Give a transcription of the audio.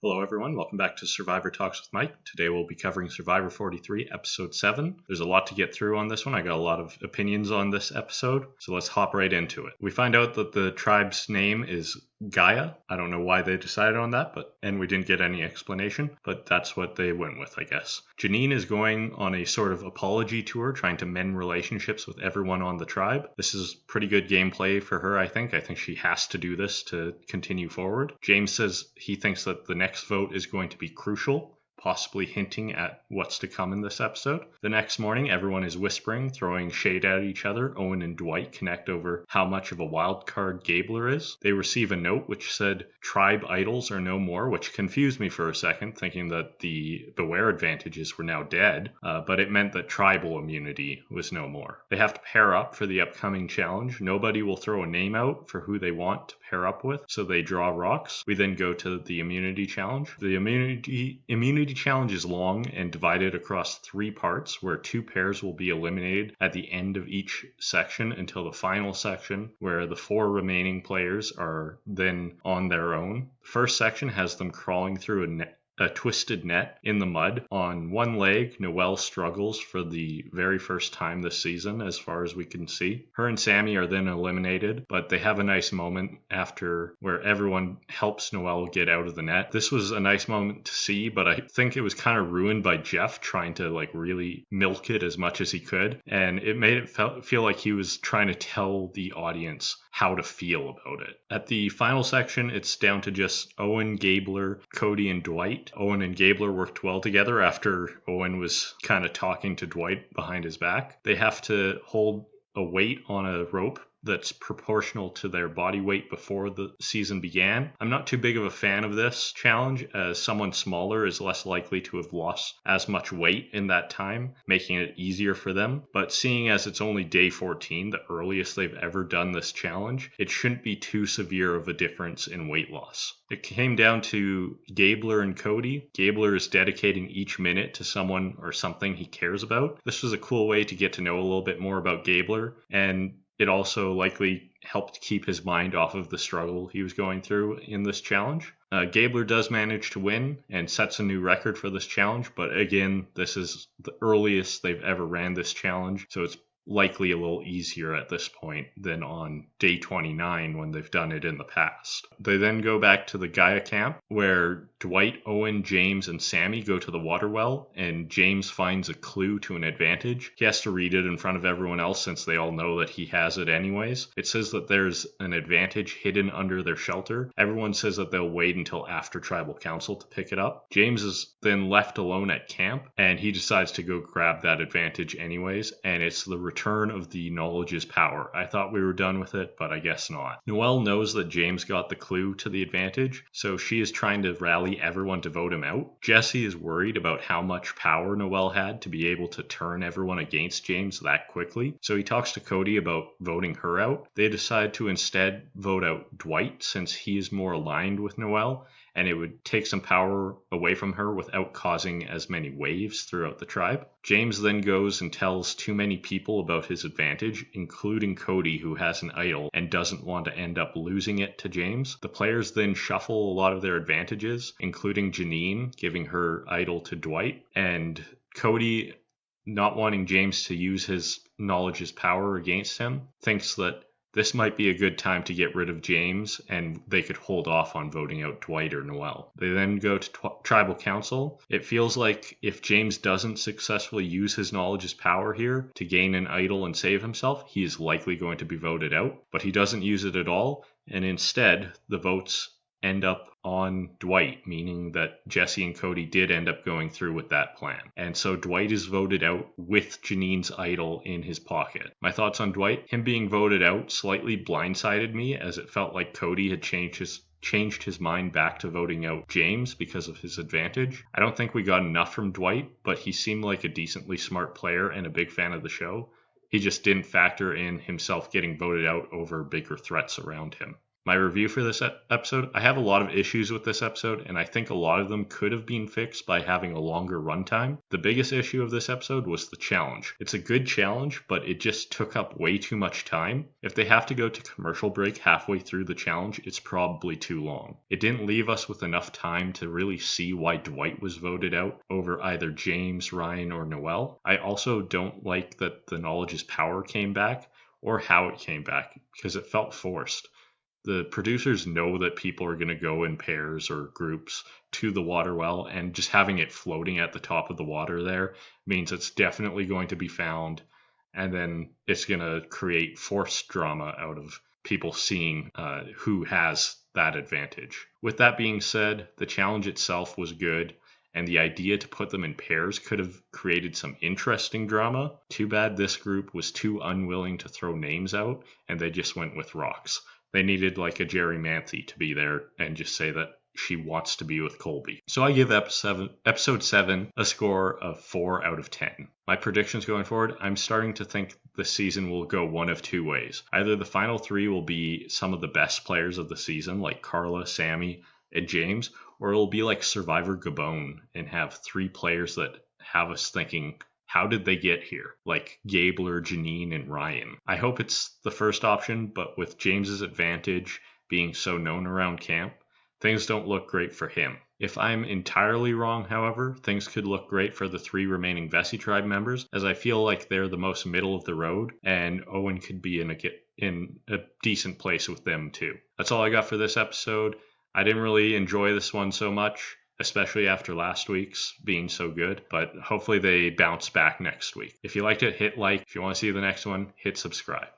Hello everyone, welcome back to Survivor Talks with Mike. Today we'll be covering Survivor 43, Episode 7. There's a lot to get through on this one. I got a lot of opinions on this episode, so let's hop right into it. We find out that the tribe's name is Gaia. I don't know why they decided on that, and we didn't get any explanation, but that's what they went with, I guess. Janine is going on a sort of apology tour, trying to mend relationships with everyone on the tribe. This is pretty good gameplay for her, I think. I think she has to do this to continue forward. James says he thinks that the next vote is going to be crucial, possibly hinting at what's to come in this episode. The next morning, everyone is whispering, throwing shade at each other. Owen and Dwight connect over how much of a wild card Gabler is. They receive a note which said, "Tribe idols are no more," which confused me for a second, thinking that the Beware advantages were now dead, but it meant that tribal immunity was no more. They have to pair up for the upcoming challenge. Nobody will throw a name out for who they want to pair up with, so they draw rocks. We then go to the immunity challenge. The immunity challenge is long and divided across 3 parts, where 2 pairs will be eliminated at the end of each section until the final section, where the 4 remaining players are then on their own. The first section has them crawling through a twisted net in the mud. On one leg, Noelle struggles for the very first time this season, as far as we can see. Her and Sammy are then eliminated, but they have a nice moment after where everyone helps Noelle get out of the net. This was a nice moment to see, but I think it was kind of ruined by Jeff trying to really milk it as much as he could, and it made it feel like he was trying to tell the audience how to feel about it. At the final section, it's down to just Owen, Gabler, Cody, and Dwight. Owen and Gabler worked well together after Owen was kind of talking to Dwight behind his back. They have to hold a weight on a rope that's proportional to their body weight before the season began. I'm not too big of a fan of this challenge, as someone smaller is less likely to have lost as much weight in that time, making it easier for them. But seeing as it's only day 14, the earliest they've ever done this challenge, it shouldn't be too severe of a difference in weight loss. It came down to Gabler and Cody. Gabler is dedicating each minute to someone or something he cares about. This was a cool way to get to know a little bit more about Gabler, and it also likely helped keep his mind off of the struggle he was going through in this challenge. Gabler does manage to win and sets a new record for this challenge, but again, this is the earliest they've ever ran this challenge, so it's likely a little easier at this point than on day 29 when they've done it in the past. They then go back to the Gaia camp, where Dwight, Owen, James, and Sammy go to the water well, and James finds a clue to an advantage. He has to read it in front of everyone else since they all know that he has it anyways. It says that there's an advantage hidden under their shelter. Everyone says that they'll wait until after tribal council to pick it up. James is then left alone at camp, and he decides to go grab that advantage anyways, and it's the return of the knowledge is power. I thought we were done with it, but I guess not. Noelle knows that James got the clue to the advantage, so she is trying to rally everyone to vote him out. Jesse is worried about how much power Noelle had to be able to turn everyone against James that quickly, so he talks to Cody about voting her out. They decide to instead vote out Dwight, since he is more aligned with Noelle, and it would take some power away from her without causing as many waves throughout the tribe. James then goes and tells too many people about his advantage, including Cody, who has an idol and doesn't want to end up losing it to James. The players then shuffle a lot of their advantages, including Janine giving her idol to Dwight, and Cody, not wanting James to use his knowledge as power against him, thinks that this might be a good time to get rid of James, and they could hold off on voting out Dwight or Noelle. They then go to tribal council. It feels like if James doesn't successfully use his knowledge as power here to gain an idol and save himself, he is likely going to be voted out, but he doesn't use it at all, and instead the votes end up on Dwight, meaning that Jesse and Cody did end up going through with that plan. And so Dwight is voted out with Janine's idol in his pocket. My thoughts on Dwight: him being voted out slightly blindsided me, as it felt like Cody had changed his mind back to voting out James because of his advantage. I don't think we got enough from Dwight, but he seemed like a decently smart player and a big fan of the show. He just didn't factor in himself getting voted out over bigger threats around him. My review for this episode, I have a lot of issues with this episode, and I think a lot of them could have been fixed by having a longer runtime. The biggest issue of this episode was the challenge. It's a good challenge, but it just took up way too much time. If they have to go to commercial break halfway through the challenge, it's probably too long. It didn't leave us with enough time to really see why Dwight was voted out over either James, Ryan, or Noel. I also don't like that the knowledge is power came back, or how it came back, because it felt forced. The producers know that people are going to go in pairs or groups to the water well, and just having it floating at the top of the water there means it's definitely going to be found, and then it's going to create forced drama out of people seeing who has that advantage. With that being said, the challenge itself was good, and the idea to put them in pairs could have created some interesting drama. Too bad this group was too unwilling to throw names out, and they just went with rocks. They needed like a Jerry Manthe to be there and just say that she wants to be with Colby. So I give episode 7 a score of 4 out of 10. My predictions going forward, I'm starting to think the season will go one of two ways. Either the final 3 will be some of the best players of the season, like Carla, Sammy, and James, or it'll be like Survivor Gabon and have 3 players that have us thinking, how did they get here? Like Gabler, Janine, and Ryan. I hope it's the first option, but with James's advantage being so known around camp, things don't look great for him. If I'm entirely wrong, however, things could look great for the 3 remaining Vessi tribe members, as I feel like they're the most middle of the road, and Owen could be in a decent place with them too. That's all I got for this episode. I didn't really enjoy this one so much, especially after last week's being so good, but hopefully they bounce back next week. If you liked it, hit like. If you want to see the next one, hit subscribe.